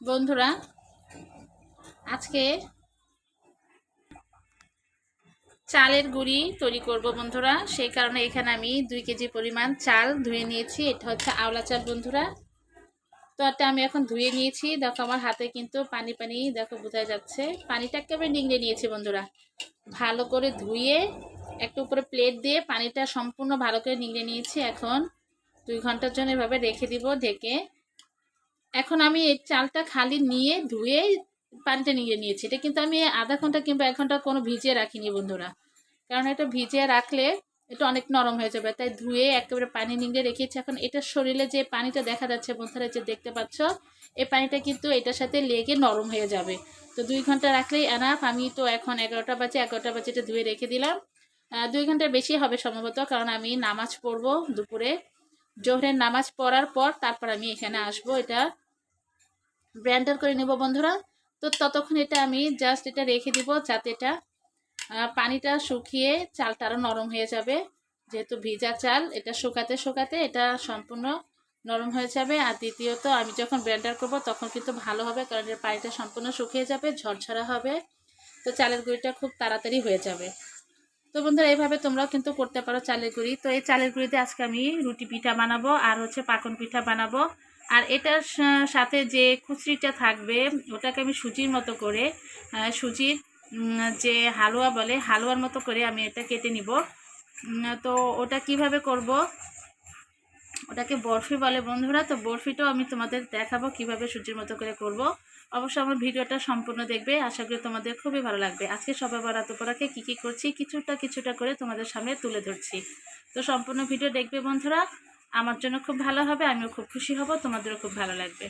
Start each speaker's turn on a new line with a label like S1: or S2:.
S1: বন্ধুরা, আজকে চালের গুঁড়ি তৈরি করব বন্ধুরা। সেই কারণে এখানে আমি 2 কেজি পরিমাণ চাল ধুয়ে নিয়েছি। এটা হচ্ছে আওলা চাল বন্ধুরা। তো এটা আমি এখন ধুয়ে নিয়েছি। দেখো আমার হাতে কিন্তু পানি পানি দেখো বোঝা যাচ্ছে। পানিটা একেবারে নিংড়ে নিয়েছি বন্ধুরা। ভালো করে ধুয়ে একটু উপরে প্লেট দিয়ে পানিটা সম্পূর্ণ ভালো করে নিংড়ে নিয়েছি। এখন 2 ঘন্টার জন্য এভাবে রেখে দিব ঢেকে। এখন আমি এই চালটা খালি নিয়ে ধুয়ে পানিটা নিয়ে নিয়েছি। এটা কিন্তু আমি আধা ঘন্টা কিংবা 1 ঘন্টা কোনো ভিজিয়ে রাখিনি বন্ধুরা, কারণ এটা ভিজিয়ে রাখলে এটা অনেক নরম হয়ে যাবে। তাই ধুয়ে একেবারে পানি নিংড়ে রেখেছি। এখন এটা শরীরে যে পানিটা দেখা যাচ্ছে বন্ধুরা, যে দেখতে পাচ্ছ, এই পানিটা কিন্তু এটার সাথে লেগে নরম হয়ে যাবে। তো 2 ঘন্টা রাখলেই এনাফ। আমি তো এখন 11টা বাজে এটা ধুয়ে রেখে দিলাম। 2 ঘন্টার বেশি হবে সম্ভবত, কারণ আমি নামাজ পড়বো দুপুরে। জোহরের নামাজ পড়ার পর তারপর আমি এখানে আসবো এটা ব্লেন্ডার করে নেব বন্ধুরা। তো ততক্ষণ এটা আমি জাস্ট এটা রেখে দিব, যাতে এটা পানিটা শুকিয়ে চালটা আরও নরম হয়ে যাবে। যেহেতু ভিজা চাল, এটা শুকাতে শুকাতে এটা সম্পূর্ণ নরম হয়ে যাবে। আর দ্বিতীয়ত আমি যখন ব্লেন্ডার করব তখন কিন্তু ভালো হবে, কারণ এর পানিটা সম্পূর্ণ শুকিয়ে যাবে, ঝরঝরা হবে। তো চালের গুঁড়িটা খুব তাড়াতাড়ি হয়ে যাবে। তো বন্ধুরা, এইভাবে তোমরাও কিন্তু করতে পারো চালের গুঁড়ি। তো এই চালের গুঁড়িতে আজকে আমি রুটি পিঠা বানাবো আর হচ্ছে পাকন পিঠা বানাবো। আর এটার সাথে যে খুচরিটা থাকবে ওটাকে আমি সুজির মতো করে, সুজির যে হালুয়া বলে, হালুয়ার মতো করে আমি এটা কেটে নিব। তো ওটা কিভাবে করব, ওটাকে বরফি বলে বন্ধুরা। তো বরফিটাও আমি তোমাদের দেখাবো কিভাবে সুজির মতো করে করব। অবশ্যই আমার ভিডিওটা সম্পূর্ণ দেখবে, আশা করি তোমাদের খুবই ভালো লাগবে। আজকে শবে বরাত উপলক্ষে কী কী করছি কিছুটা কিছুটা করে তোমাদের সামনে তুলে ধরছি। তো সম্পূর্ণ ভিডিও দেখবে বন্ধুরা, আমার জন্য খুব ভালো হবে, আমিও খুব খুশি হব, তোমাদেরও খুব ভালো লাগবে।